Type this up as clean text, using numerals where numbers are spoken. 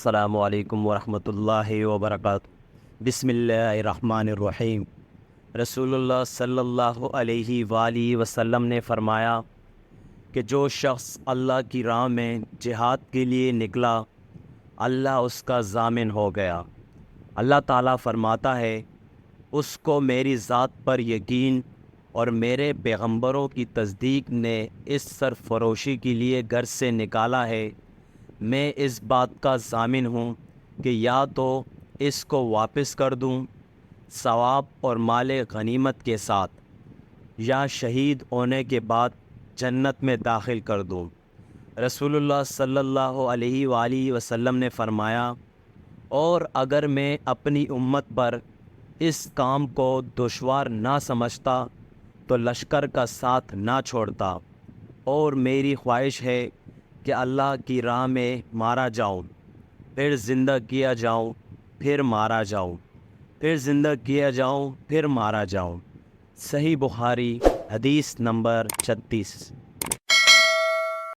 السلام علیکم ورحمۃ اللہ وبرکاتہ۔ بسم اللہ الرحمن الرحیم۔ رسول اللہ صلی اللہ علیہ وآلہ وسلم نے فرمایا کہ جو شخص اللہ کی راہ میں جہاد کے لیے نکلا، اللہ اس کا ضامن ہو گیا۔ اللہ تعالیٰ فرماتا ہے، اس کو میری ذات پر یقین اور میرے پیغمبروں کی تصدیق نے اس سرفروشی کے لیے گھر سے نکالا ہے، میں اس بات کا ضامن ہوں کہ یا تو اس کو واپس کر دوں ثواب اور مال غنیمت کے ساتھ، یا شہید ہونے کے بعد جنت میں داخل کر دوں۔ رسول اللہ صلی اللہ علیہ وآلہ وسلم نے فرمایا، اور اگر میں اپنی امت پر اس کام کو دشوار نہ سمجھتا تو لشکر کا ساتھ نہ چھوڑتا، اور میری خواہش ہے کہ اللہ کی راہ میں مارا جاؤں، پھر زندہ کیا جاؤں، پھر مارا جاؤں، پھر زندہ کیا جاؤں، پھر مارا جاؤں۔ صحیح بخاری، حدیث نمبر 36۔